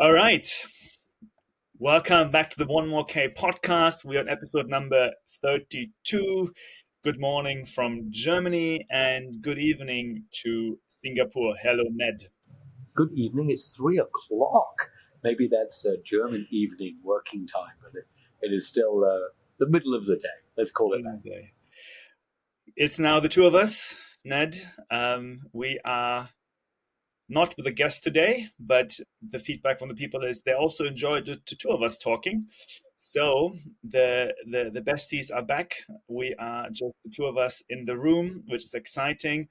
All right. Welcome back to the One More K podcast. We're on episode number 32. Good morning from Germany and good evening to Singapore. Hello, Ned. Good evening. It's 3:00. Maybe that's German evening working time, but it is still the middle of the day. Let's call it that. Okay. It's now the two of us, Ned. We are not with a guest today, but the feedback from the people is they also enjoyed the two of us talking. So the besties are back. We are just the two of us in the room, which is exciting.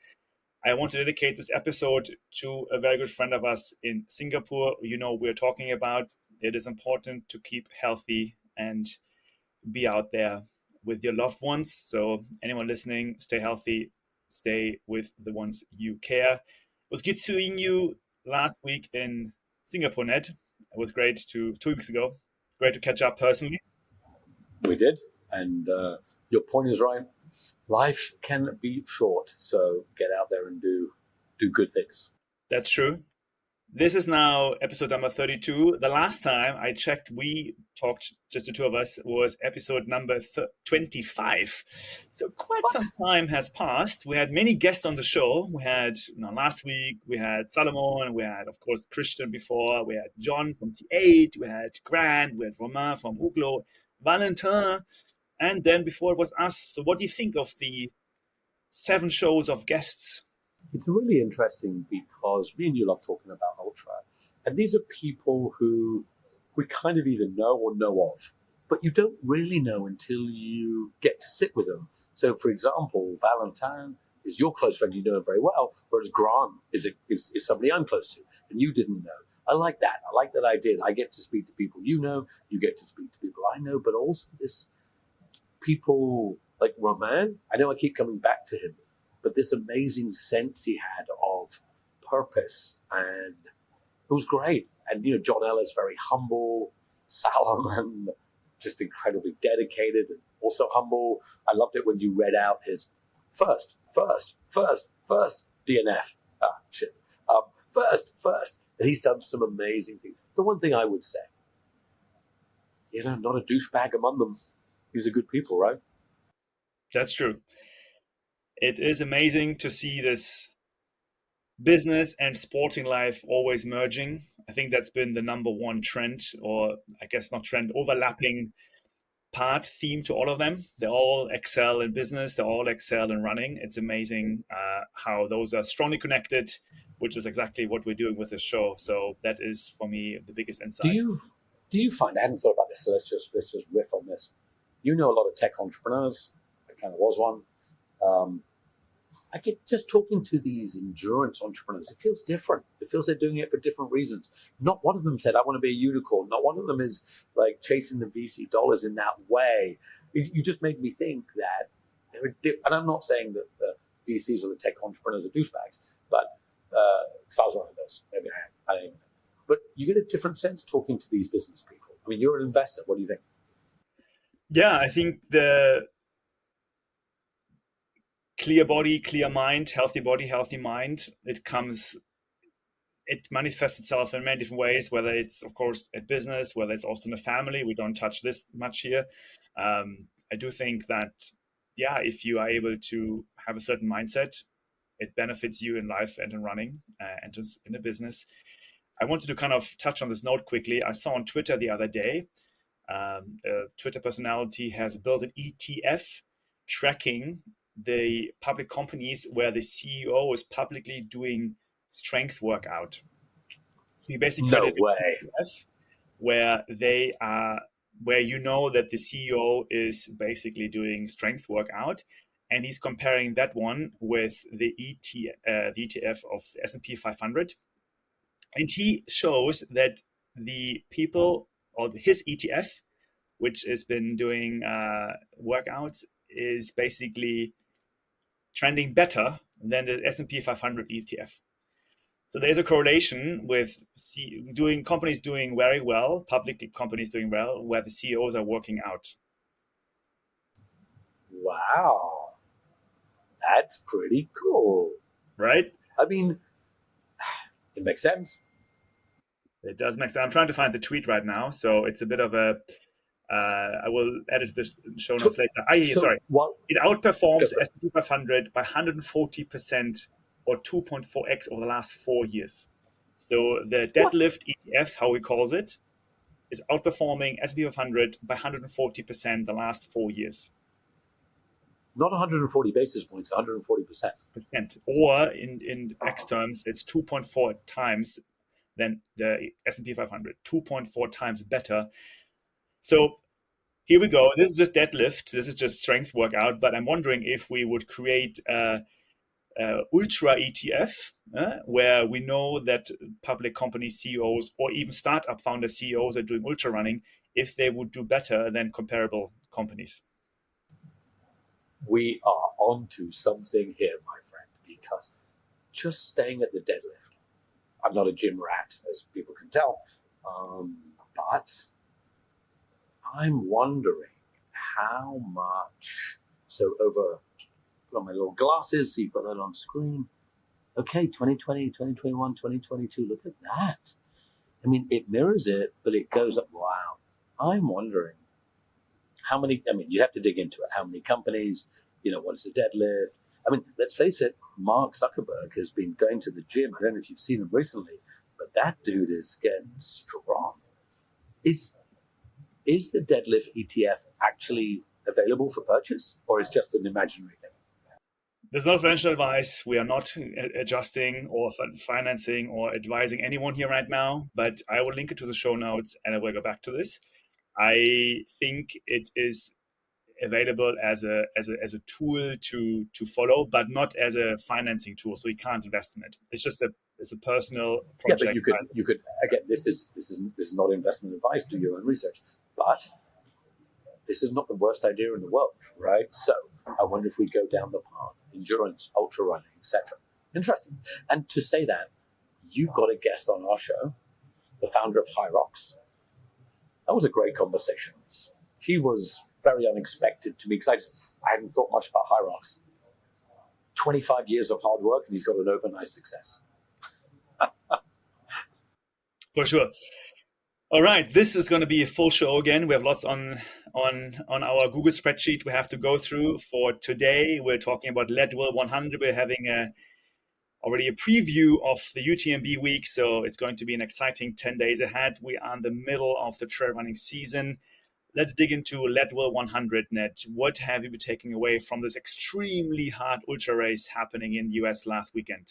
I want to dedicate this episode to a very good friend of us in Singapore. You know, we're talking about it is important to keep healthy and be out there with your loved ones. So anyone listening, stay healthy, stay with the ones you care. It was good seeing you last week in Singapore, Ned. It was great 2 weeks ago. Great to catch up personally. We did, and your point is right. Life can be short, so get out there and do good things. That's true. This is now episode number 32. The last time I checked, we talked, just the two of us, was episode number 25. So quite some time has passed. We had many guests on the show. We had, last week, we had Salomon, we had, of course, Christian before, we had John from T8, we had Grant, we had Romain from Uglo, Valentin, and then before it was us. So what do you think of the 7 shows of guests? It's really interesting because me and you love talking about ultra, and these are people who we kind of either know or know of, but you don't really know until you get to sit with them. So, for example, Valentin is your close friend, you know him very well, whereas Grant is somebody I'm close to, and you didn't know. I like that. I like that idea. I get to speak to people you know, you get to speak to people I know, but also this people like Romain. I know I keep coming back to him, but this amazing sense he had of purpose, and it was great. And, John Ellis, very humble. Salomon, just incredibly dedicated and also humble. I loved it when you read out his first DNF. First. And he's done some amazing things. The one thing I would say, not a douchebag among them. These are good people, right? That's true. It is amazing to see this business and sporting life always merging. I think that's been the number one trend, or I guess not trend, overlapping theme to all of them. They all excel in business. They all excel in running. It's amazing how those are strongly connected, which is exactly what we're doing with this show. So that is, for me, the biggest insight. Do you find, I hadn't thought about this, so let's just riff on this. You know a lot of tech entrepreneurs. I kind of was one. I get just talking to these endurance entrepreneurs. It feels different. It feels they're doing it for different reasons. Not one of them said, I want to be a unicorn. Not one of them is like chasing the VC dollars in that way. You just made me think that they're and I'm not saying that the VCs or the tech entrepreneurs are douchebags, but because I was one of those. Maybe I don't even know. But you get a different sense talking to these business people. I mean, you're an investor. What do you think? Yeah, I think the clear body, clear mind, healthy body, healthy mind, it manifests itself in many different ways, whether it's, of course, a business, whether it's also in a family. We don't touch this much here. I do think that, if you are able to have a certain mindset, it benefits you in life and in running and just in a business. I wanted to kind of touch on this note quickly. I saw on Twitter the other day, a Twitter personality has built an ETF tracking the public companies where the CEO is publicly doing strength workout. So he basically no way. Where they are, where that the CEO is basically doing strength workout, and he's comparing that one with the ETF of the S&P 500, and he shows that the people, or his ETF, which has been doing workouts, is basically trending better than the S&P 500 ETF. So there's a correlation with companies doing very well, public companies doing well, where the CEOs are working out. Wow. That's pretty cool. Right? I mean, it makes sense. It does make sense. I'm trying to find the tweet right now, so it's a bit of a. I will edit the show notes later. Sorry. What? It outperforms S&P 500 by 140% or 2.4x over the last 4 years. So the deadlift ETF, how he calls it, is outperforming S&P 500 by 140% the last 4 years. Not 140 basis points, 140%. Or in X terms, it's 2.4 times than the S&P 500, 2.4 times better. So here we go. This is just deadlift. This is just strength workout. But I'm wondering if we would create a ultra ETF, where we know that public company CEOs or even startup founder CEOs are doing ultra running, if they would do better than comparable companies. We are onto something here, my friend, because just staying at the deadlift, I'm not a gym rat, as people can tell, but I'm wondering how much, so over, put on my little glasses, so you've got that on screen. Okay, 2020, 2021, 2022, look at that. I mean, it mirrors it, but it goes up. Wow. I'm wondering how many, I mean, you have to dig into it. How many companies, what is the deadlift? I mean, let's face it, Mark Zuckerberg has been going to the gym. I don't know if you've seen him recently, but that dude is getting strong. Is the deadlift ETF actually available for purchase, or is it just an imaginary thing? There's no financial advice. We are not adjusting or financing or advising anyone here right now, but I will link it to the show notes and I will go back to this. I think it is available as a tool to follow, but not as a financing tool. So you can't invest in it. It's just a personal project. Yeah, but you could again. This is not investment advice. Do your own research, but this is not the worst idea in the world, right? So I wonder if we go down the path: endurance, ultra running, etc. Interesting. And to say that, you got a guest on our show, the founder of Hyrox. That was a great conversation. He was very unexpected to me because I hadn't thought much about Hyrox. 25 years of hard work, and he's got an overnight success. For sure. All right, this is going to be a full show again. We have lots on our Google spreadsheet we have to go through. For today, we're talking about Leadville100. We're having already a preview of the UTMB week, so it's going to be an exciting 10 days ahead. We are in the middle of the trail running season. Let's dig into Leadville100, Ned. What have you been taking away from this extremely hard ultra race happening in the US last weekend?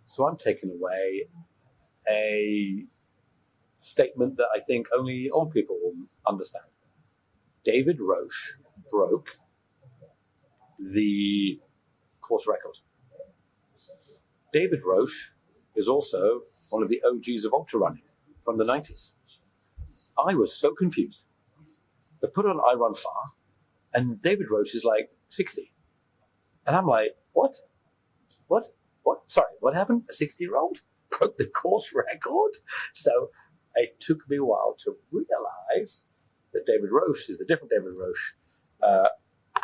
So I'm taking away a statement that I think only old people will understand. David Roche broke the course record. David Roche is also one of the OGs of ultra running from the 90s. I was so confused. They put on I Run Far, and David Roche is like 60. And I'm like, what? Sorry, what happened? A 60-year-old broke the course record? So it took me a while to realize that David Roche is a different David Roche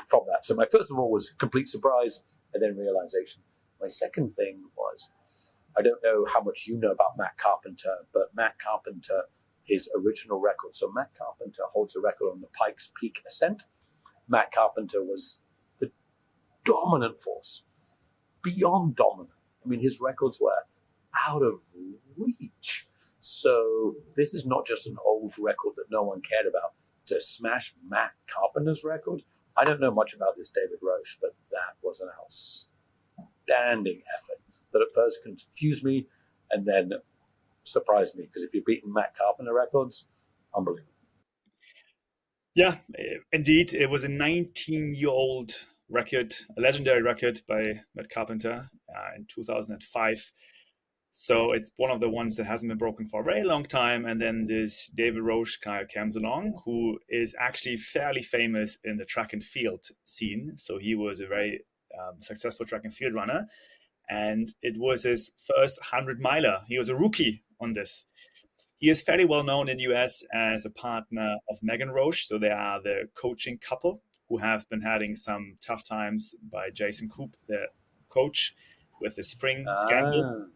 from that. So my first of all was complete surprise and then realization. My second thing was, I don't know how much you know about Matt Carpenter, but Matt Carpenter, his original record. So Matt Carpenter holds a record on the Pikes Peak ascent. Matt Carpenter was the dominant force, beyond dominant. I mean, his records were out of reach. So this is not just an old record that no one cared about. To smash Matt Carpenter's record, I don't know much about this David Roche, but that was an outstanding effort that at first confused me and then surprised me, because if you're beating Matt Carpenter records, unbelievable. Yeah, indeed. It was a 19-year-old record, a legendary record by Matt Carpenter in 2005. So it's one of the ones that hasn't been broken for a very long time. And then this David Roche guy comes along, who is actually fairly famous in the track and field scene. So he was a very successful track and field runner. And it was his first 100-miler. He was a rookie on this. He is fairly well known in the US as a partner of Megan Roche. So they are the coaching couple who have been having some tough times by Jason Koop, the coach, with the spring scandal.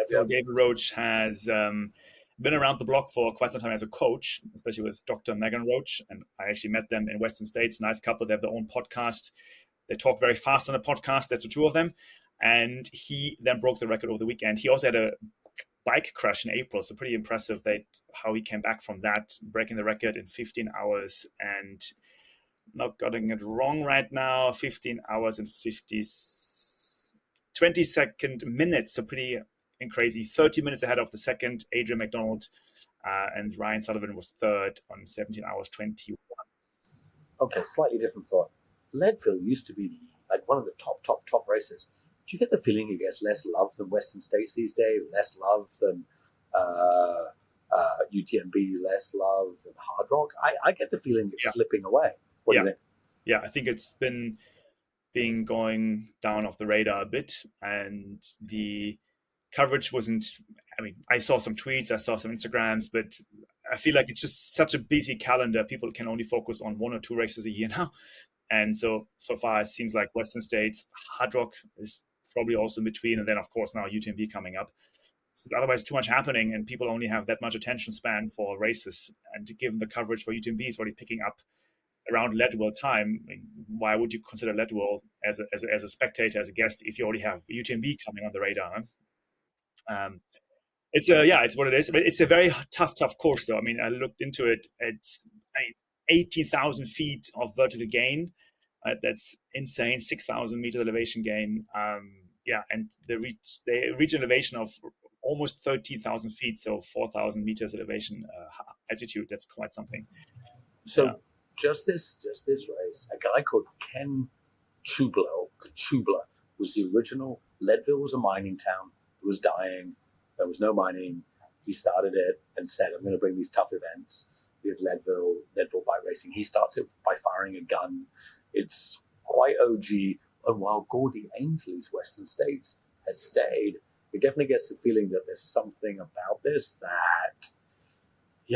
So David Roach has been around the block for quite some time as a coach, especially with Dr. Megan Roach. And I actually met them in Western States. Nice couple. They have their own podcast. They talk very fast on a podcast. That's the two of them. And he then broke the record over the weekend. He also had a bike crash in April. So pretty impressive how he came back from that, breaking the record in 15 hours and not getting it wrong right now, 15 hours and 22nd minutes. So pretty crazy. 30 minutes ahead of the second, Adrian McDonald, and Ryan Sullivan was third on 17 hours 21. Okay, slightly different thought. Leadville used to be like one of the top races. Do you get the feeling it gets less love than Western States these days? Less love than UTMB, less love than Hard Rock? I get the feeling it's slipping away. What do you think? Yeah, I think it's been going down off the radar a bit, and the coverage wasn't. I mean, I saw some tweets, I saw some Instagrams, but I feel like it's just such a busy calendar. People can only focus on 1 or 2 races a year now. And so far, it seems like Western States, Hard Rock is probably also in between. And then, of course, now UTMB coming up. So otherwise, too much happening, and people only have that much attention span for races. And given the coverage for UTMB is already picking up around Leadville time, I mean, why would you consider Leadville as a spectator, as a guest, if you already have UTMB coming on the radar? It's what it is. But it's a very tough course, though. I mean, I looked into it. It's 18,000 feet of vertical gain. That's insane. 6,000 meters elevation gain. And they reach an elevation of almost 13,000 feet, so 4,000 meters elevation altitude. That's quite something. So just this race, a guy called Ken Chubla was the original. Leadville was a mining town. It was dying. There was no mining. He started it and said, I'm going to bring these tough events. We had Leadville bike racing. He starts it by firing a gun. It's quite OG. And while Gordy Ainsley's Western States has stayed, it definitely gets the feeling that there's something about this that,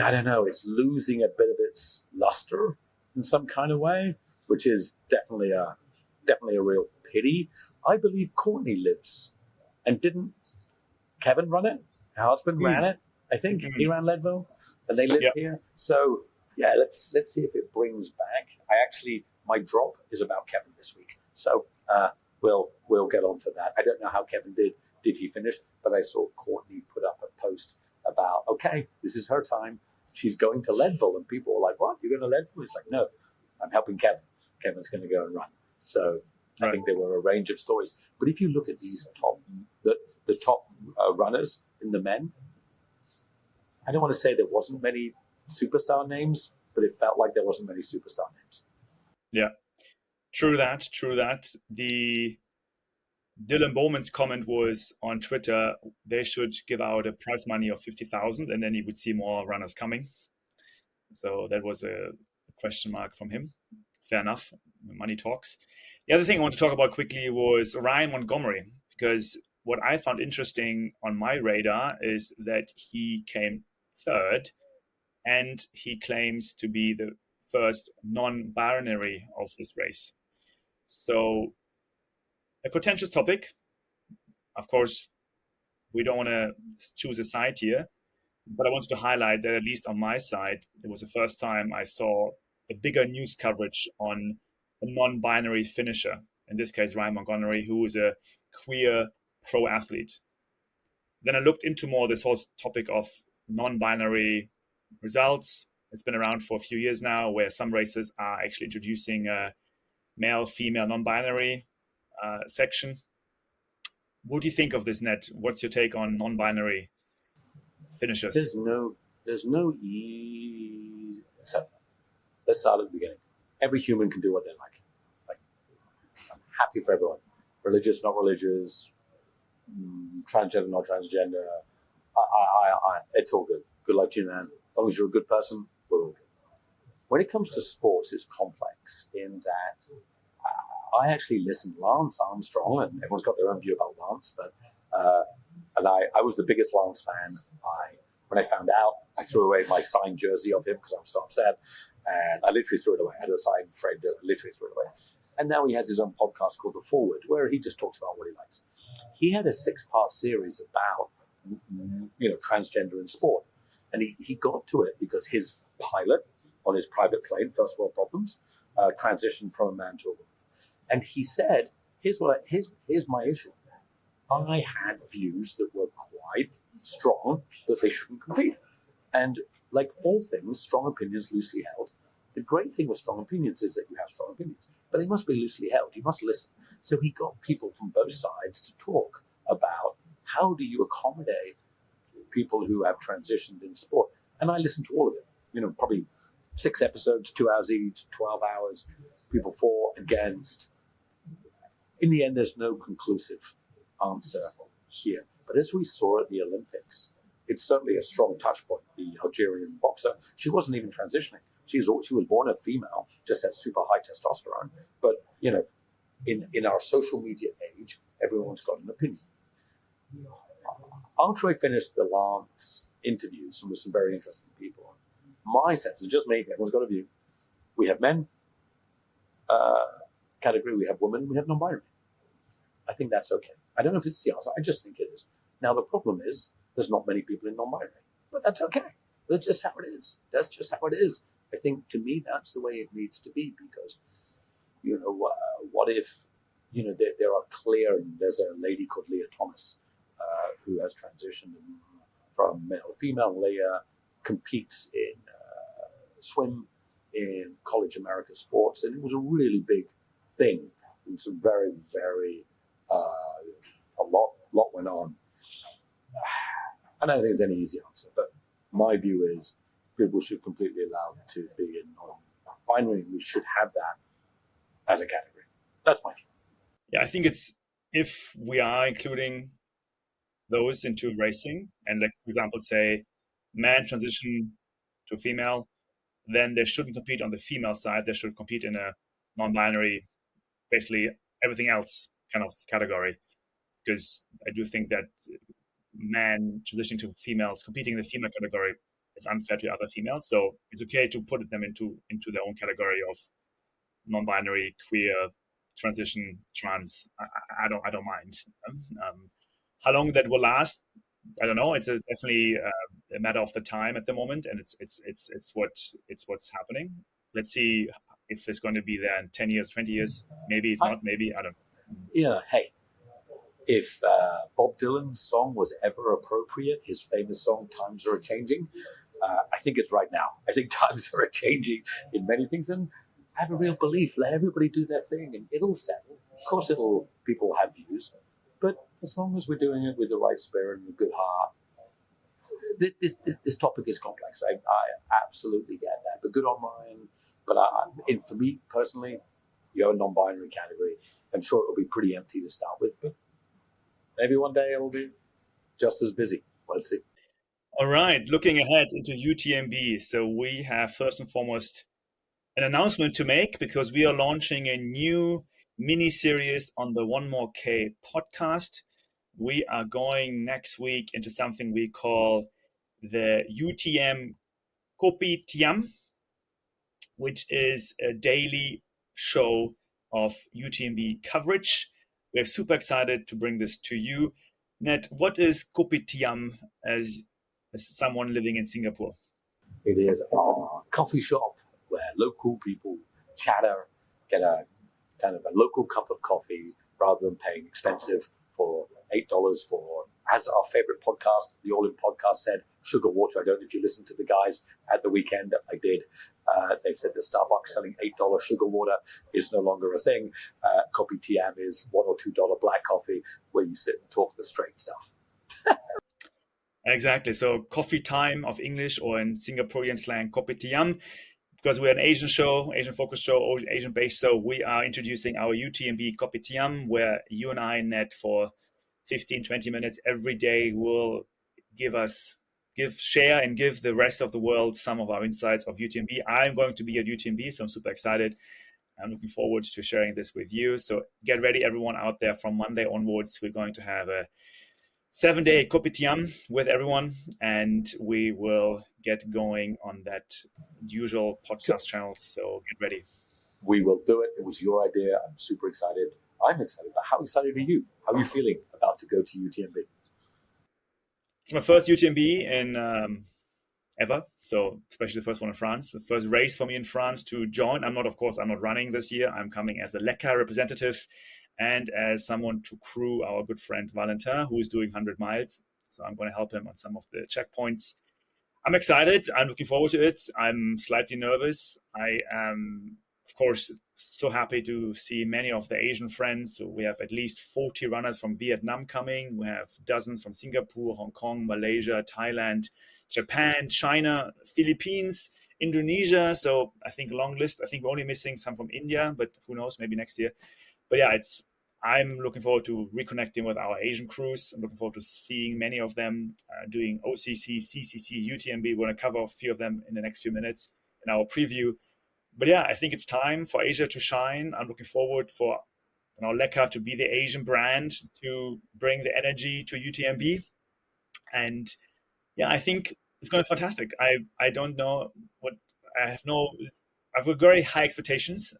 I don't know, it's losing a bit of its luster in some kind of way, which is definitely a real pity. I believe Courtney lives. And didn't Kevin run it? Her husband ran it. I think he ran Leadville, and they live here. So let's see if it brings back. My drop is about Kevin this week, so we'll get on to that. I don't know how Kevin did. Did he finish? But I saw Courtney put up a post about, okay, this is her time. She's going to Leadville, and people were like, "What? You're going to Leadville?" It's like, no, I'm helping Kevin. Kevin's going to go and run. So I think there were a range of stories. But if you look at these the top runners in the men, I don't want to say there wasn't many superstar names, but it felt like there wasn't many superstar names. Yeah, true that. The Dylan Bowman's comment was on Twitter, they should give out a prize money of 50,000 and then you would see more runners coming. So that was a question mark from him. Fair enough. Money talks. The other thing I want to talk about quickly was Ryan Montgomery, because what I found interesting on my radar is that he came third, and he claims to be the first non-binary of this race. So a contentious topic. Of course, we don't want to choose a side here, but I wanted to highlight that at least on my side, it was the first time I saw a bigger news coverage on a non-binary finisher. In this case, Ryan Montgomery, who is a queer pro athlete. Then I looked into more this whole topic of non-binary results. It's been around for a few years now, where some races are actually introducing a male, female, non-binary section. What do you think of this, Ned? What's your take on non-binary finishers? There's no easy. So let's start at the beginning. Every human can do what they like. I'm happy for everyone. Religious, not religious, transgender, not transgender. It's all good. Good luck to you, man. As long as you're a good person, we're all good. When it comes to sports, it's complex in that I actually listened to Lance Armstrong, and everyone's got their own view about Lance, but I was the biggest Lance fan. When I found out, I threw away my signed jersey of him because I was so upset, and I literally threw it away. I had a signed framed it, literally threw it away. And now he has his own podcast called The Forward, where he just talks about what he likes. he had a 6-part series about transgender in sport, and he got to it because his pilot on his private plane, first world problems, transitioned from a man to a woman, and he said, "Here's my issue. I had views that were quite strong that they shouldn't compete, and like all things, strong opinions loosely held. The great thing with strong opinions is that you have strong opinions, but they must be loosely held. You must listen." So he got people from both sides to talk about how do you accommodate people who have transitioned in sport. And I listened to all of it, probably 6 episodes, 2 hours each, 12 hours, people for, against. In the end, there's no conclusive answer here. But as we saw at the Olympics, it's certainly a strong touch point. The Algerian boxer, she wasn't even transitioning. She was born a female, just had super high testosterone. But, in our social media age, everyone's got an opinion. After I finished the Lance interviews with some very interesting people, my sense is just me, everyone's got a view. We have men category, we have women, we have non-binary. I think that's okay. I don't know if it's the answer, I just think it is. Now, the problem is there's not many people in non-binary, but that's okay. That's just how it is. That's just how it is. I think, to me, that's the way it needs to be, because, what if, there are clear, and there's a lady called Leah Thomas who has transitioned from male to female. Leah competes in swim in college America sports, and it was a really big thing. And some very, very, a lot went on. I don't think there's any easy answer, but my view is people should completely allow to be in non-binary. We should have that as a category. That's my view. Yeah, I think it's, if we are including those into racing, and like, for example, say man transition to female, then they shouldn't compete on the female side. They should compete in a non-binary, basically everything else kind of category, because I do think that man transitioning to females competing in the female category is unfair to other females. So it's okay to put them into their own category of non-binary, queer, transition, trans. I don't mind. How long that will last, I don't know. It's definitely a matter of the time at the moment, and it's what's happening. Let's see if it's going to be there in 10 years, 20 years. Maybe it's not. Maybe I don't know. Yeah. Hey, if Bob Dylan's song was ever appropriate, his famous song "Times Are Changing," I think it's right now. I think times are changing in many things, and have a real belief. Let everybody do their thing, and it'll settle. Of course, people will have views, but as long as we're doing it with the right spirit and a good heart, this topic is complex. I absolutely get that, but good on Ryan. But for me personally, you have a non-binary category. I'm sure it'll be pretty empty to start with, but maybe one day it'll be just as busy. Let's see. All right, looking ahead into UTMB. So we have first and foremost an announcement to make, because we are launching a new mini-series on the One More K podcast. We are going next week into something we call the UTMB Kopi Tiam, which is a daily show of UTMB coverage. We're super excited to bring this to you. Ned, what is Kopi Tiam as someone living in Singapore? It is a coffee shop where local people chatter, get a kind of a local cup of coffee rather than paying expensive for $8 for, as our favorite podcast, the All In podcast said, sugar water. I don't know if you listened to the guys at the weekend. I did. They said that Starbucks selling $8 sugar water is no longer a thing. Kopi Tiam is $1 or $2 black coffee where you sit and talk the straight stuff. Exactly. So coffee time of English, or in Singaporean slang, Kopi Tiam. Because we're an Asian show, Asian focused show, Asian based show, we are introducing our UTMB Kopi Tiam, where you and I, Ned, for 15, 20 minutes every day will share and give the rest of the world some of our insights of UTMB. I'm going to be at UTMB, so I'm super excited. I'm looking forward to sharing this with you. So get ready, everyone out there. From Monday onwards, we're going to have a 7-day Kopi Tiam with everyone, and we will get going on that usual podcast channel. So get ready. We will do it. It was your idea. I'm super excited. I'm excited, but how excited are you? How are you feeling about to go to UTMB? It's my first UTMB in ever. So especially the first one in France, the first race for me in France to join. I'm not running this year. I'm coming as the LECA representative and as someone to crew our good friend Valentin, who is doing 100 miles. So I'm going to help him on some of the checkpoints. I'm excited. I'm looking forward to it. I'm slightly nervous. I am, of course, so happy to see many of the Asian friends. So we have at least 40 runners from Vietnam coming. We have dozens from Singapore, Hong Kong, Malaysia, Thailand, Japan, China, Philippines, Indonesia. So I think a long list. I think we're only missing some from India, but who knows, maybe next year. But yeah, I'm looking forward to reconnecting with our Asian crews. I'm looking forward to seeing many of them doing OCC, CCC, UTMB. We're going to cover a few of them in the next few minutes in our preview. But yeah, I think it's time for Asia to shine. I'm looking forward for LECA to be the Asian brand, to bring the energy to UTMB. And yeah, I think it's going to be fantastic. I don't know what I've got very high expectations,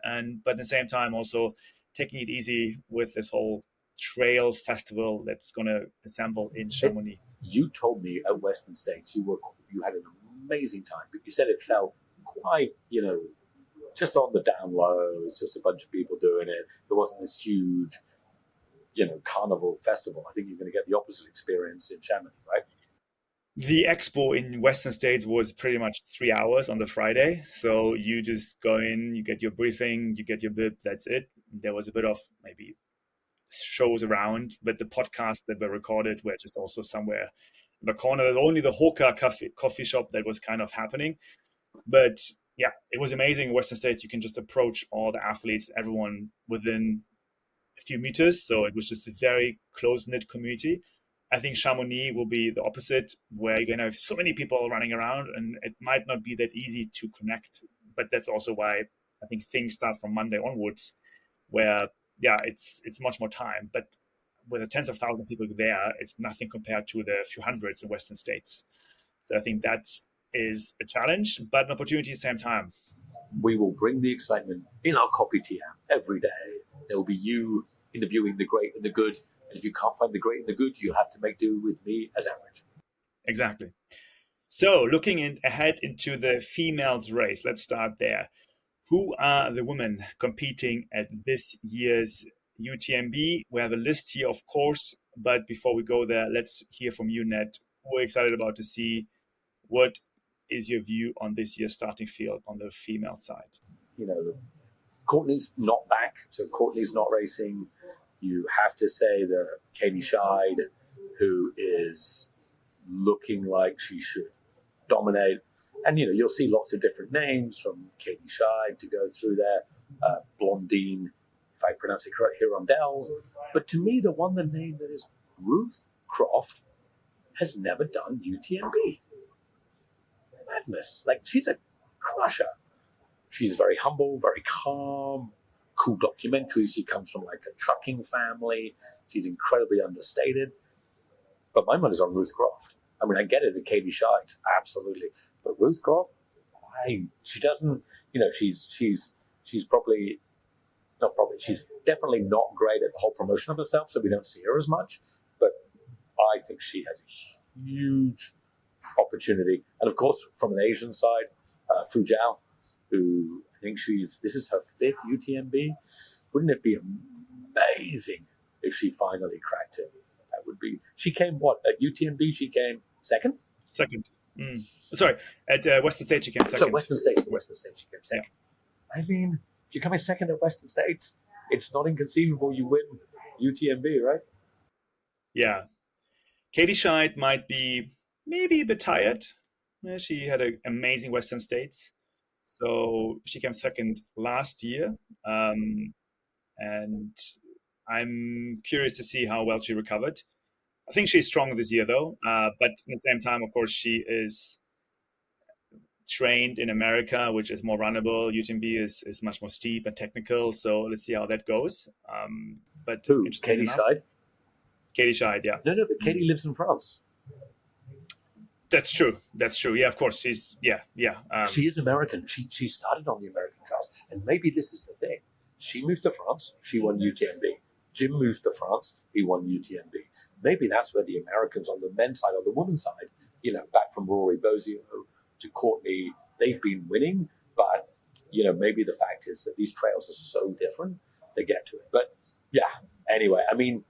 but at the same time also taking it easy with this whole trail festival that's going to assemble in Chamonix. You told me at Western States you had an amazing time, but you said it felt quite, just on the down low. It's just a bunch of people doing it. There wasn't this huge, carnival festival. I think you're going to get the opposite experience in Chamonix, right? The expo in Western States was pretty much 3 hours on the Friday. So you just go in, you get your briefing, you get your bib, that's it. There was a bit of maybe shows around, but the podcasts that were recorded were just also somewhere in the corner. Only the Hoka coffee shop that was kind of happening. But yeah, it was amazing. In Western States, you can just approach all the athletes, everyone within a few meters. So it was just a very close-knit community. I think Chamonix will be the opposite, where you're going to have so many people running around and it might not be that easy to connect. But that's also why I think things start from Monday onwards, where, yeah, it's much more time. But with the tens of thousands of people there, it's nothing compared to the few hundreds in Western States. So I think that is a challenge, but an opportunity at the same time. We will bring the excitement in our Kopi Tiam every day. There will be you interviewing the great and the good. And if you can't find the great and the good, you'll have to make do with me as average. Exactly. So looking ahead into the females race, let's start there. Who are the women competing at this year's UTMB? We have a list here, of course, but before we go there, let's hear from you, Ned. We're excited about to see what is your view on this year's starting field on the female side. Courtney's not back, so Courtney's not racing. You have to say that Katie Scheid, who is looking like she should dominate, and you'll see lots of different names from Katie Scheid to go through there, Blondine, if I pronounce it correct, Hirondelle. But to me, the name that is Ruth Croft has never done UTMB. Madness. Like, she's a crusher. She's very humble, very calm, cool documentaries. She comes from like a trucking family. She's incredibly understated. But my money's on Ruth Croft. I mean, I get it, the Katie Scheid, absolutely. But Ruth Croft, she doesn't, she's probably, not probably, she's definitely not great at the whole promotion of herself, so we don't see her as much. But I think she has a huge opportunity. And of course, from an Asian side, Fu Zhao, who I think this is her 5th UTMB. Wouldn't it be amazing if she finally cracked it? That would be. She came at UTMB? She came second. Second. Sorry, at Western States she came second. So Western States she came second. Yeah. I mean, if you're coming second at Western States, it's not inconceivable you win UTMB, right? Yeah, Katie Scheid might be maybe a bit tired. She had an amazing Western States. So she came second last year. And I'm curious to see how well she recovered. I think she's strong this year, though. But at the same time, of course, she is trained in America, which is more runnable. UTMB is much more steep and technical. So let's see how that goes. But who? Katie Scheid? Katie Scheid, yeah. No, but Katie lives in France. That's true. Yeah, of course. She's, yeah. She is American. She started on the American trials. And maybe this is the thing. She moved to France. She won UTMB. Jim moves to France. He won UTMB. Maybe that's where the Americans on the men's side or the women's side, back from Rory Bozio to Courtney, they've been winning. But, maybe the fact is that these trails are so different, they get to it. But, yeah, anyway, I mean,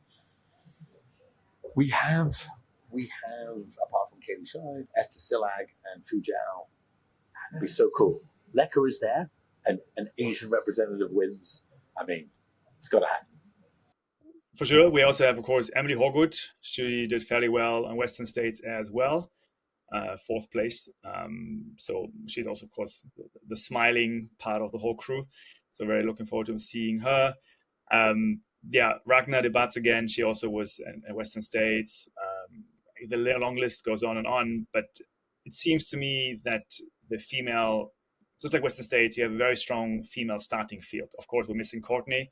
we have, apart from Katie Scheid, Esther Sillag, and Fu Jiao, it'd be so cool. Lecker is there, and an Asian representative wins. I mean, it's got to happen. For sure. We also have, of course, Emily Horgood. She did fairly well on Western States as well, 4th place. So she's also, of course, the smiling part of the whole crew. So very looking forward to seeing her. Ragnar de Batz again. She also was in Western States. The long list goes on and on, but it seems to me that the female, just like Western States, you have a very strong female starting field. Of course, we're missing Courtney,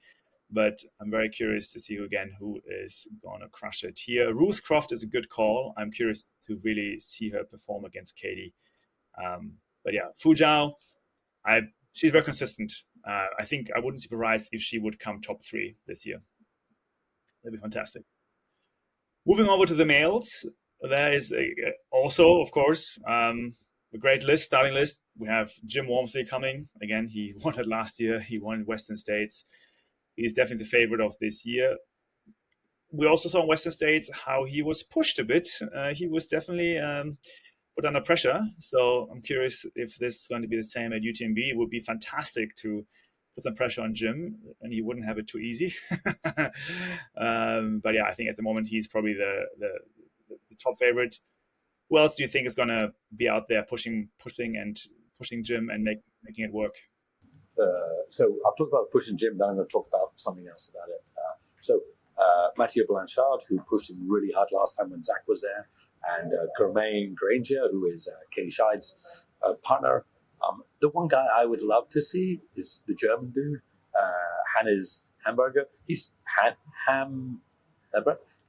but I'm very curious to see who is going to crush it here. Ruth Croft is a good call. I'm curious to really see her perform against Katie. But yeah, Fu Jiao, she's very consistent. I think I wouldn't be surprised if she would come top 3 this year. That'd be fantastic. Moving over to the males, there is also, of course, a great starting list. We have Jim Walmsley coming. Again, he won it last year. He won in Western States. He's definitely the favorite of this year. We also saw in Western States how he was pushed a bit. He was definitely put under pressure. So I'm curious if this is going to be the same at UTMB. It would be fantastic to put some pressure on Jim, and he wouldn't have it too easy. But yeah, I think at the moment he's probably the top favorite. Who else do you think is going to be out there pushing Jim and making it work? So I'll talk about pushing Jim, then I'm going to talk about something else about it. Mathieu Blanchard, who pushed him really hard last time when Zach was there, and Germain Granger, who is Katie Scheid's partner. The one guy I would love to see is the German dude, Hannes Hamburger. He's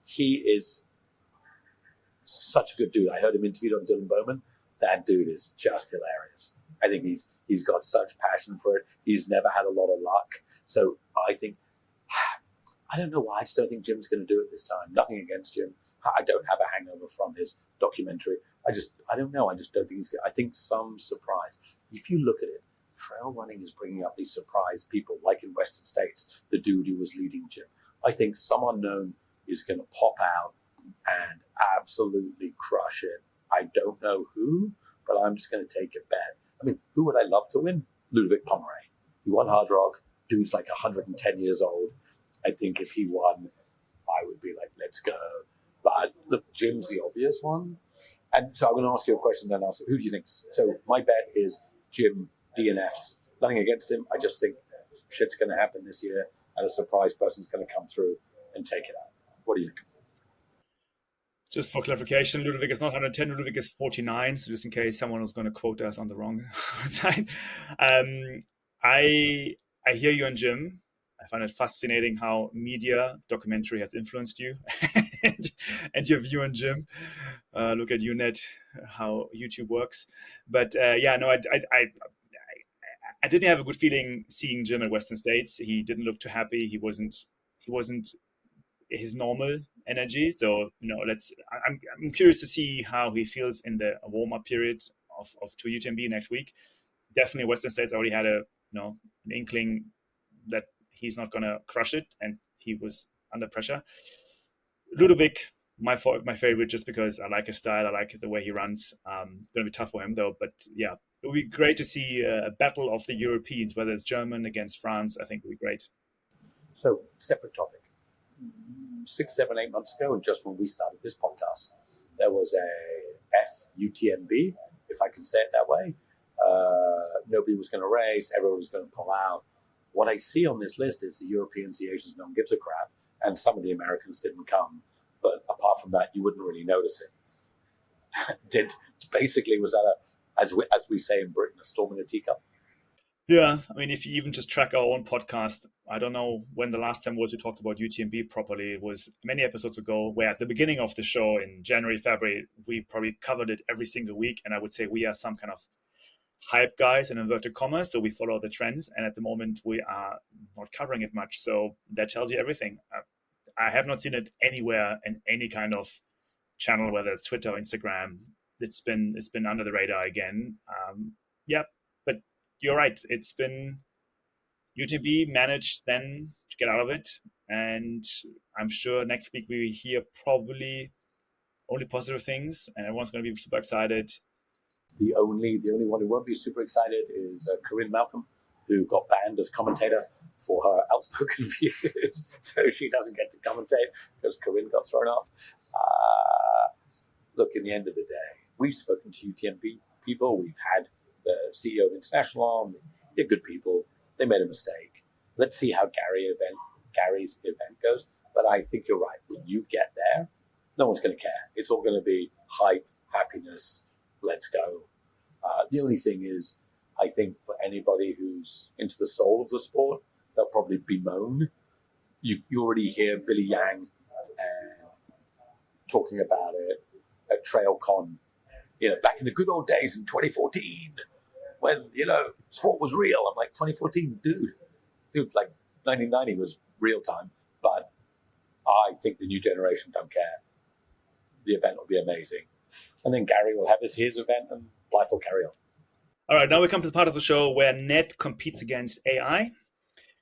He is such a good dude. I heard him interviewed on Dylan Bowman. That dude is just hilarious. I think he's got such passion for it. He's never had a lot of luck. So I think, I don't know why, I just don't think Jim's going to do it this time. Nothing against Jim. I don't have a hangover from his documentary. I don't know. I just don't think he's good. I think some surprise. If you look at it, trail running is bringing up these surprise people, like in Western States, the dude who was leading Jim. I think some unknown is going to pop out and absolutely crush it. I don't know who, but I'm just going to take a bet. I mean, who would I love to win? Ludovic Pomeray. He won Hard Rock. Dude's like 110 years old. I think if he won, I would be like, let's go. But look, Jim's the obvious one. And so I'm going to ask you a question then. Who do you think? So my bet is Jim DNFs. Nothing against him. I just think shit's going to happen this year and a surprise person's going to come through and take it out. What do you think? Just for clarification, Ludovic is not 110, Ludovic is 49, so just in case someone was going to quote us on the wrong side. I hear you on Jim. I find it fascinating how media documentary has influenced you and your view on Jim. Look at you, Ned, how YouTube works. But I didn't have a good feeling seeing Jim at Western States. He didn't look too happy. He wasn't his normal energy. So I'm curious to see how he feels in the warm-up period to UTMB next week. Definitely Western States already had an inkling that he's not going to crush it, and he was under pressure. Ludovic, my favorite, just because I like his style, I like the way he runs. Going to be tough for him though, but yeah, it would be great to see a battle of the Europeans, whether it's German against France. I think it would be great. So, separate topic. 6, 7, 8 months ago, and just when we started this podcast, there was a FUTMB, if I can say it that way. Nobody was going to race, everyone was going to pull out. What I see on this list is the Europeans, the Asians, no one gives a crap, and some of the Americans didn't come. But apart from that, you wouldn't really notice it. Was that as we say in Britain, a storm in a teacup? Yeah, I mean, if you even just track our own podcast, I don't know when the last time was we talked about UTMB properly. It was many episodes ago, where at the beginning of the show in January, February, we probably covered it every single week. And I would say we are some kind of hype guys in inverted commas, so we follow the trends. And at the moment, we are not covering it much. So that tells you everything. I have not seen it anywhere in any kind of channel, whether it's Twitter or Instagram. It's been under the radar again. Yeah, but you're right. It's been UTMB managed then to get out of it, and I'm sure next week we hear probably only positive things, and everyone's going to be super excited. The only one who won't be super excited is Corinne Malcolm, who got banned as commentator for her outspoken views, so she doesn't get to commentate because Corinne got thrown off. Look, in the end of the day, we've spoken to UTMB people. We've had the CEO of International on. They're good people. They made a mistake. Let's see how Gary's event goes. But I think you're right. When you get there, no one's going to care. It's all going to be hype, happiness, let's go. The only thing is, I think for anybody who's into the soul of the sport, they'll probably bemoan. You already hear Billy Yang talking about it at TrailCon, back in the good old days in 2014, when, sport was real. I'm like, 2014, dude, like 1990 was real time. But I think the new generation don't care. The event will be amazing. And then Gary will have his event and life will carry on. All right, now we come to the part of the show where Ned competes against AI.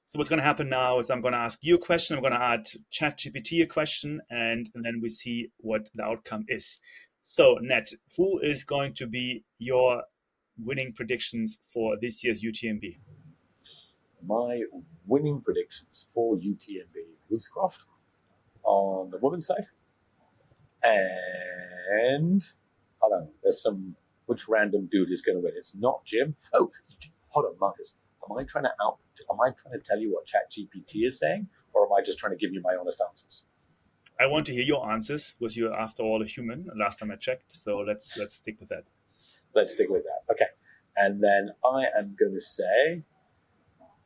So what's going to happen now is I'm going to ask you a question. I'm going to add ChatGPT a question, and then we see what the outcome is. So Ned, who is going to be your winning predictions for this year's UTMB? My winning predictions for UTMB, Hoofscroft on the women's side. And hold on, which random dude is going to win? It's not Jim. Oh, hold on, Markus. Am I trying to tell you what ChatGPT is saying, or am I just trying to give you my honest answers? I want to hear your answers, because you're after all a human. Last time I checked, so let's stick with that. Let's stick with that. Okay, and then I am going to say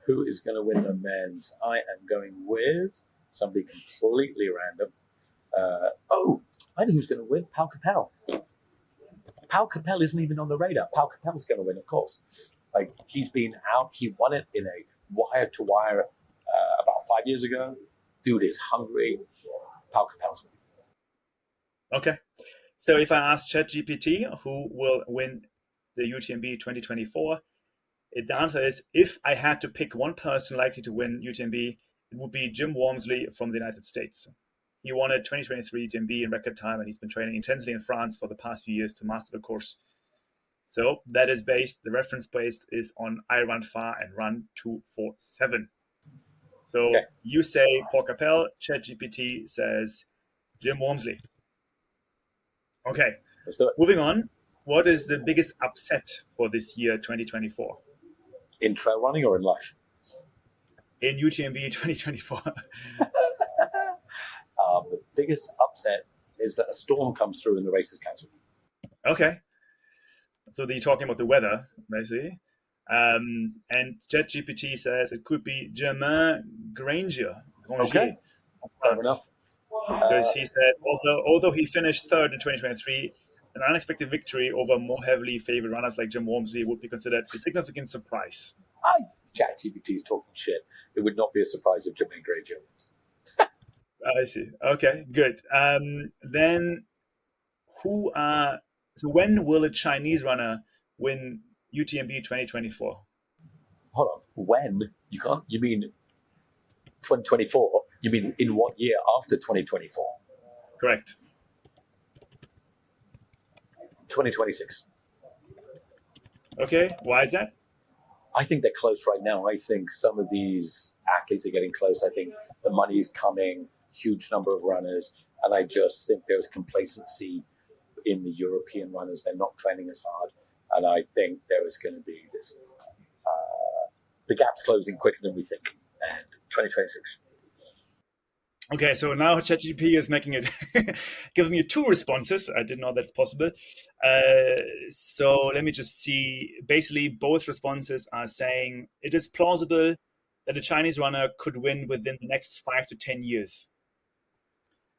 who is going to win the men's. I am going with somebody completely random. I know who's going to win. Pau Capel. Pau Capel isn't even on the radar. Pau Capel's going to win, of course. Like, he's been out. He won it in a wire-to-wire about 5 years ago. Dude is hungry. Pau Capel's winning. Okay. So if I ask ChatGPT who will win the UTMB 2024, the answer is, if I had to pick one person likely to win UTMB, it would be Jim Wormsley from the United States. He won a 2023 UTMB in record time, and he's been training intensely in France for the past few years to master the course. So that is the reference based is on I Run Far and Run 247. So okay. You say Pau Capel, ChatGPT says Jim Wormsley. Okay, let's do it. Moving on. What is the biggest upset for this year, 2024? In trail running or in life? In UTMB 2024. The biggest upset is that a storm comes through and the race is cancelled. Okay. So you're talking about the weather, basically. And ChatGPT says it could be Germain Granger. Okay. Fair enough. Because he said, although he finished third in 2023, an unexpected victory over more heavily favored runners like Jim Wormsley would be considered a significant surprise. ChatGPT is talking shit. It would not be a surprise if Germain Granger wins. I see. Okay, good. Then so when will a Chinese runner win UTMB 2024? Hold on. When? You can't? You mean 2024? You mean in what year after 2024? Correct. 2026. Okay, why is that? I think they're close right now. I think some of these athletes are getting close. I think the money is coming, huge number of runners, and I just think there's complacency in the European runners. They're not training as hard, and I think there is going to be this, the gap's closing quicker than we think, and 2026. Okay, so now ChatGPT is making it, giving you two responses. I didn't know that's possible. So let me just see. Basically, both responses are saying it is plausible that a Chinese runner could win within the next 5 to 10 years.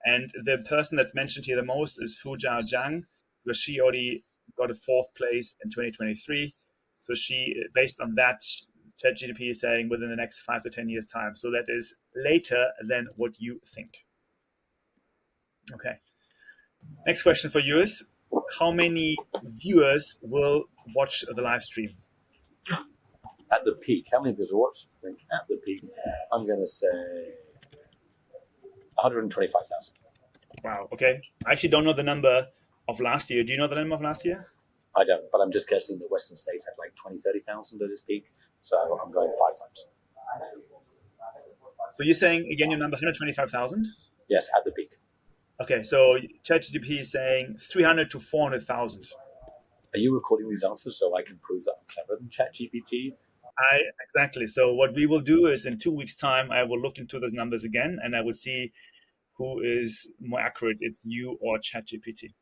And the person that's mentioned here the most is Fu Jiao Zhang, because she already got a 4th place in 2023. So she, based on that, ChatGPT is saying within the next 5 to 10 years time. So that is later than what you think. Okay. Next question for you is, how many viewers will watch the live stream? At the peak, how many of us watched? At the peak, I'm going to say 125,000. Wow. Okay. I actually don't know the number of last year. Do you know the number of last year? I don't, but I'm just guessing the Western states had like 20, 30,000 at its peak. So I'm going 5 times. So you're saying, again, your number 125,000? Yes, at the peak. Okay, so ChatGPT is saying 300 to 400,000. Are you recording these answers so I can prove that I'm cleverer than ChatGPT? Exactly. So what we will do is in 2 weeks' time, I will look into those numbers again, and I will see who is more accurate. It's you or ChatGPT.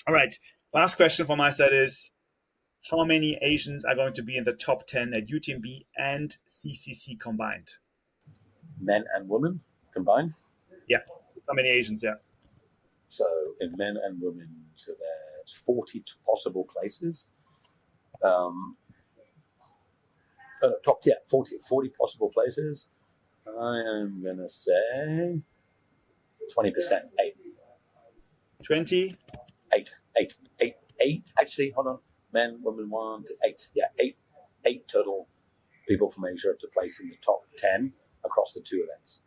All right. Last question from my side is, how many Asians are going to be in the top 10 at UTMB and CCC combined? Men and women combined? Yeah. How many Asians? Yeah. So in men and women, so there's 40 possible places. Top 40 possible places. I am gonna say 20%. 20. Eight. Actually, hold on. Men, women, 1 to 8. Yeah, eight total people from Asia to place in the top 10 across the 2 events.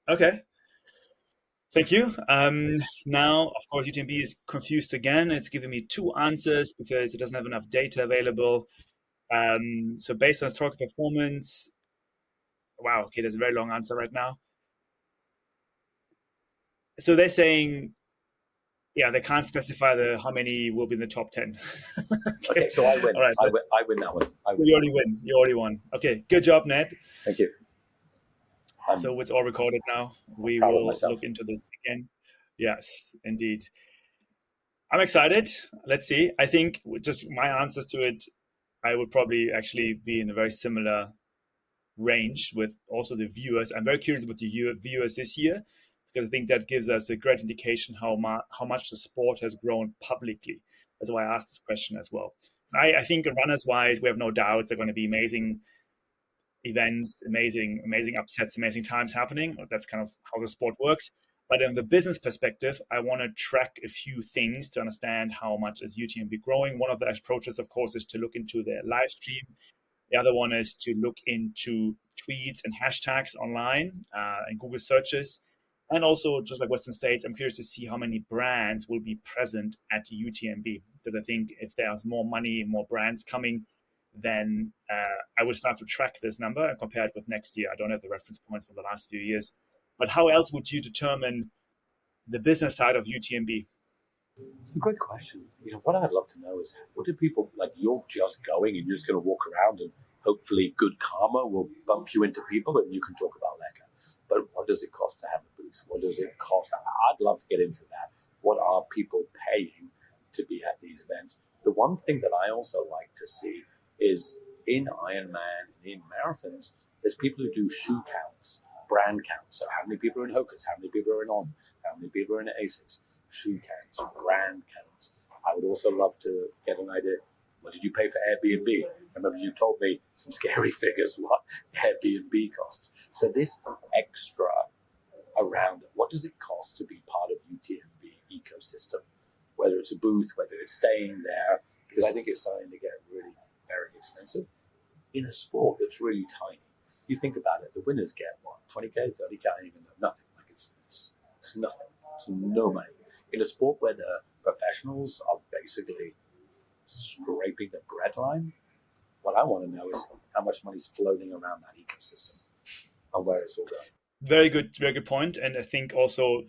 Okay. Thank you. Now, of course, UTMB is confused again. It's giving me 2 answers because it doesn't have enough data available. So based on historical performance, wow, okay, there's a very long answer right now. So they're saying, yeah, they can't specify how many will be in the top 10. Okay, so I win. All right. I win that one. So you already win. You already won. Okay, good job, Ned. Thank you. So it's all recorded now. We will look into this again. Yes, indeed. I'm excited. Let's see. I think just my answers to it, I would probably actually be in a very similar range with also the viewers. I'm very curious about the viewers this year, because I think that gives us a great indication how much the sport has grown publicly. That's why I asked this question as well. I think runners-wise, we have no doubts they're going to be amazing events, amazing upsets, amazing times happening. That's kind of how the sport works. But in the business perspective, I want to track a few things to understand how much is UTMB growing. One of the approaches, of course, is to look into their live stream. The other one is to look into tweets and hashtags online and Google searches. And also, just like Western States, I'm curious to see how many brands will be present at UTMB. Because I think if there's more money, more brands coming, then I would start to track this number and compare it with next year. I don't have the reference points from the last few years. But how else would you determine the business side of UTMB? Great question. What I'd love to know is, what do people, like, you're just going and you're just going to walk around and hopefully good karma will bump you into people and you can talk about Leca. But what does it cost to have a booth? What does it cost? I'd love to get into that. What are people paying to be at these events? The one thing that I also like to see is in Ironman, in marathons, there's people who do shoe counts, brand counts. So how many people are in Hoka's? How many people are in On? How many people are in ASICS? Shoe counts, brand counts. I would also love to get an idea, what did you pay for Airbnb? I remember you told me some scary figures what Airbnb costs. So this extra around, what does it cost to be part of UTMB ecosystem? Whether it's a booth, whether it's staying there, because I think it's starting to get really very expensive in a sport that's really tiny. You think about it, the winners get what, 20K, 30K, I don't even know, nothing. Like it's nothing. It's no money. In a sport where the professionals are basically scraping the breadline, what I want to know is how much money is floating around that ecosystem and where it's all going. Very good point. And I think also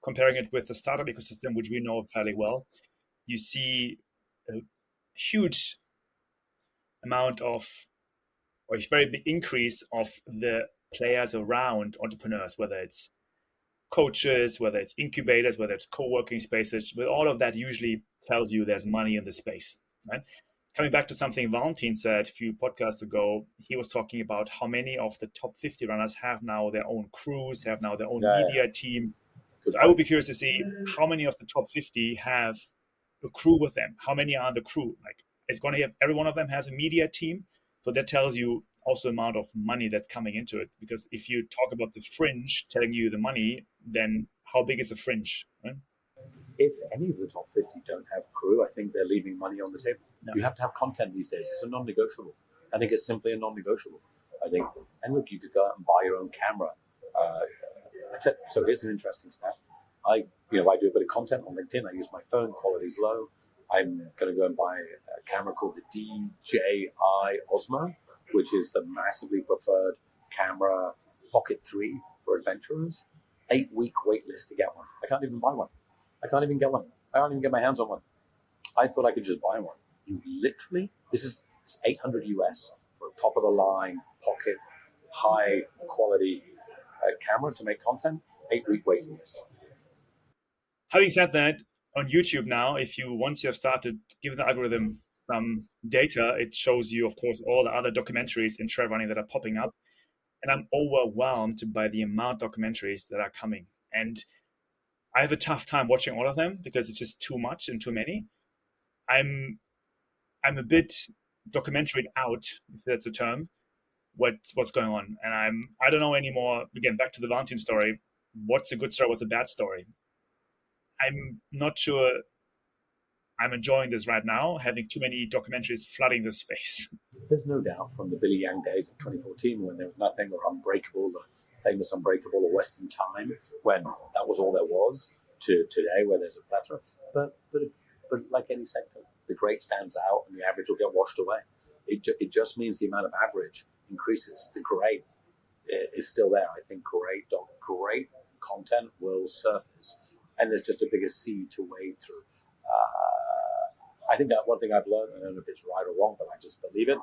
comparing it with the startup ecosystem, which we know fairly well, you see a huge amount of, or a very big increase of the players around entrepreneurs, whether it's coaches, whether it's incubators, whether it's co-working spaces. With all of that usually tells you there's money in the space, right? Coming back to something Valentin said a few podcasts ago, he was talking about how many of the top 50 runners have now their own crews, have now their own media team. So I would be curious to see how many of the top 50 have a crew with them. How many are the crew? Like, it's going to have, every one of them has a media team. So that tells you also the amount of money that's coming into it. Because if you talk about the fringe telling you the money, then how big is the fringe, right? If any of the top 50 don't have crew, I think they're leaving money on the table. Yeah. You have to have content these days. It's a non-negotiable. I think it's simply a non-negotiable. I think, and look, you could go out and buy your own camera. So here's an interesting stat. I do a bit of content on LinkedIn. I use my phone, quality's low. I'm going to go and buy a camera called the DJI Osmo, which is the massively preferred camera Pocket 3 for adventurers. 8-week wait list to get one. I can't even buy one. I can't even get one. I can't even get my hands on one. I thought I could just buy one. You literally, this is $800 US for a top of the line, pocket, high quality camera to make content. 8-week waiting list. Having said that, on YouTube now, once you have started giving the algorithm some data, it shows you, of course, all the other documentaries in trail running that are popping up. And I'm overwhelmed by the amount of documentaries that are coming. And I have a tough time watching all of them because it's just too much and too many. I'm a bit documentary out, if that's a term, what's going on. And I don't know anymore. Again, back to the Valentine story. What's a good story? What's a bad story? I'm not sure I'm enjoying this right now, having too many documentaries flooding the space. There's no doubt from the Billy Yang days of 2014 when there was nothing, or Unbreakable, the famous Unbreakable, or Western Time, when that was all there was, to today where there's a plethora. But like any sector, the great stands out and the average will get washed away. It just means the amount of average increases. The great is still there. I think great content will surface, and there's just a bigger sea to wade through. I think that one thing I've learned, I don't know if it's right or wrong, but I just believe it.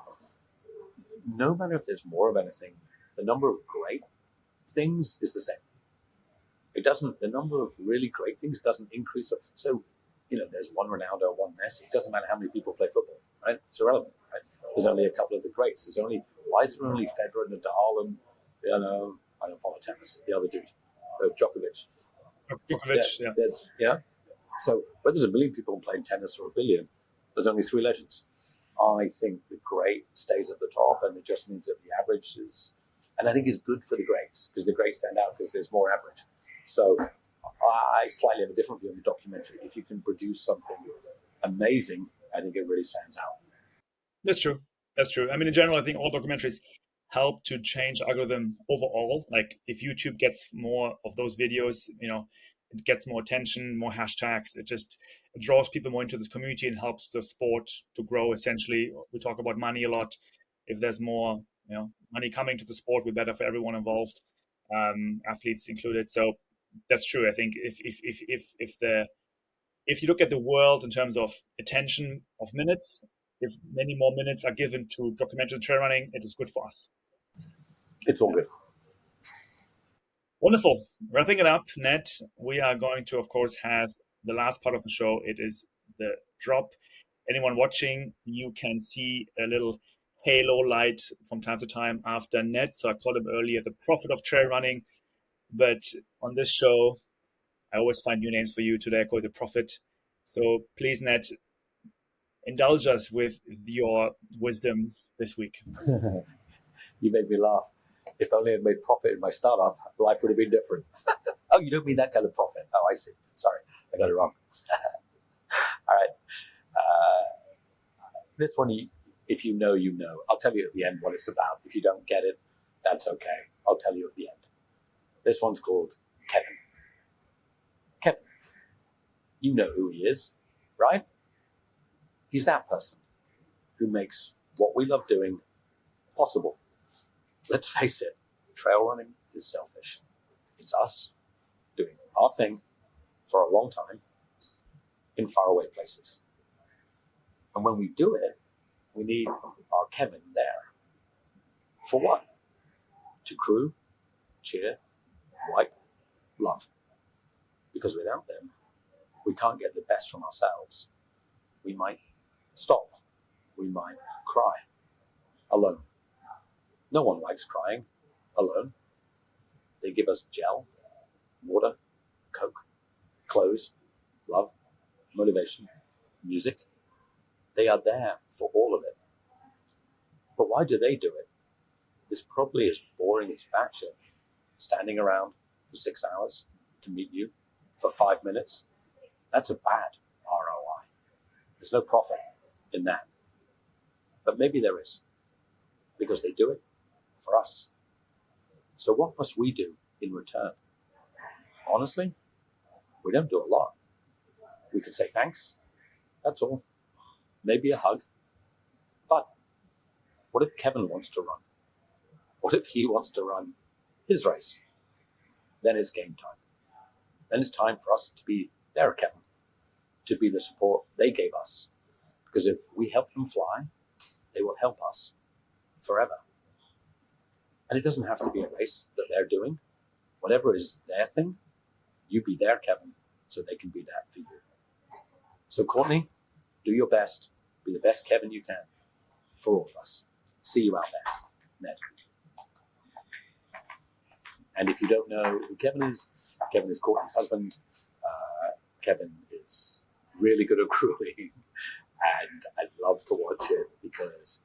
No matter if there's more of anything, the number of great things is the same. The number of really great things doesn't increase. So, there's one Ronaldo, one Messi. It doesn't matter how many people play football, right? It's irrelevant, right? There's only a couple of the greats. Why is there only Federer, Nadal, and, I don't follow tennis, the other dude, Djokovic. Yeah. So whether there's a million people playing tennis or a billion, there's only 3 legends. I think the great stays at the top, and it just means that the average is, and I think it's good for the greats, because the greats stand out because there's more average. So I slightly have a different view on the documentary. If you can produce something amazing, I think it really stands out. That's true. I mean, in general, I think all documentaries help to change algorithm overall. Like if YouTube gets more of those videos, it gets more attention, more hashtags. It draws people more into this community and helps the sport to grow. Essentially, we talk about money a lot. If there's more, money coming to the sport, we're better for everyone involved, athletes included. So that's true. I think if you look at the world in terms of attention of minutes, if many more minutes are given to documentary trail running, it is good for us. It's all good. Wonderful. Wrapping it up, Ned, we are going to, of course, have the last part of the show. It is the drop. Anyone watching, you can see a little halo light from time to time after Ned. So I called him earlier the prophet of trail running. But on this show, I always find new names for you. Today I call you the prophet. So please, Ned, indulge us with your wisdom this week. You made me laugh. If only I'd made profit in my startup, life would have been different. Oh, you don't mean that kind of profit. Oh, I see. Sorry, I got it wrong. All right. This one, if you know, you know. I'll tell you at the end what it's about. If you don't get it, that's okay. I'll tell you at the end. This one's called Kevin. Kevin. You know who he is, right? He's that person who makes what we love doing possible. Let's face it, trail running is selfish. It's us doing our thing for a long time in faraway places. And when we do it, we need our Kevin there. For what? To crew, cheer, wipe, love. Because without them, we can't get the best from ourselves. We might stop. We might cry alone. No one likes crying alone. They give us gel, water, Coke, clothes, love, motivation, music. They are there for all of it. But why do they do it? It's probably as boring as batshit, standing around for 6 hours to meet you for 5 minutes, that's a bad ROI. There's no profit in that. But maybe there is, because they do it for us. So what must we do in return? Honestly, we don't do a lot. We can say thanks. That's all. Maybe a hug. But what if Kevin wants to run? What if he wants to run his race? Then it's game time. Then it's time for us to be their Kevin, to be the support they gave us. Because if we help them fly, they will help us forever. And it doesn't have to be a race that they're doing. Whatever is their thing, you be their Kevin so they can be that for you. So Courtney, do your best. Be the best Kevin you can for all of us. See you out there, Ned. And if you don't know who Kevin is Courtney's husband. Kevin is really good at crewing, and I love to watch it because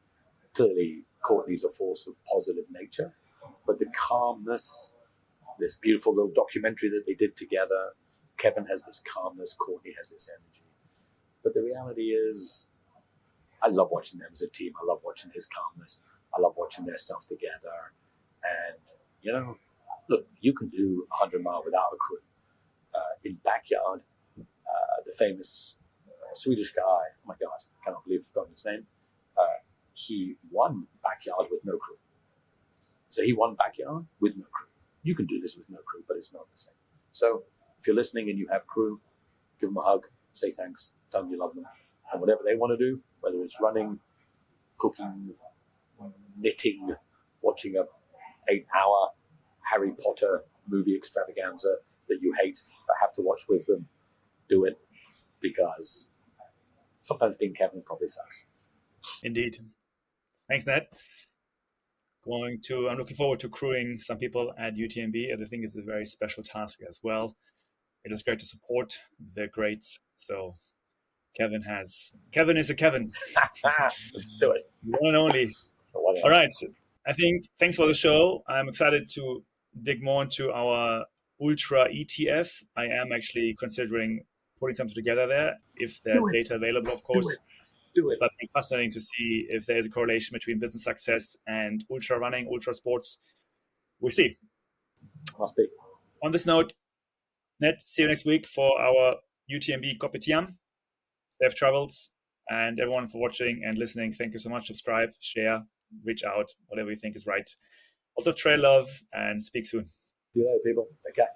clearly Courtney's a force of positive nature, but the calmness, this beautiful little documentary that they did together, Kevin has this calmness, Courtney has this energy. But the reality is, I love watching them as a team. I love watching his calmness. I love watching their stuff together. And, look, you can do 100-mile without a crew. In backyard, the famous Swedish guy, oh my God, I cannot believe I've forgotten his name. He won backyard with no crew. So he won backyard with no crew. You can do this with no crew, but it's not the same. So if you're listening and you have crew, give them a hug, say thanks, tell them you love them. And whatever they want to do, whether it's running, cooking, knitting, watching a 8-hour Harry Potter movie extravaganza that you hate but have to watch with them, do it, because sometimes being Kevin probably sucks. Indeed. Thanks, Ned. I'm looking forward to crewing some people at UTMB, and I think it's a very special task as well. It is great to support the greats. So Kevin is a Kevin. Let's do it. One and only. All right. I think thanks for the show. I'm excited to dig more into our Ultra ETF. I am actually considering putting something together there if there's data available, of course. Do it. But it's fascinating to see if there's a correlation between business success and ultra running, ultra sports. We'll see. Must be. On this note, Ned, see you next week for our UTMB Kopi Tiam. Safe travels. And everyone for watching and listening, thank you so much. Subscribe, share, reach out, whatever you think is right. Also, trail love and speak soon. See you later, people. Take care.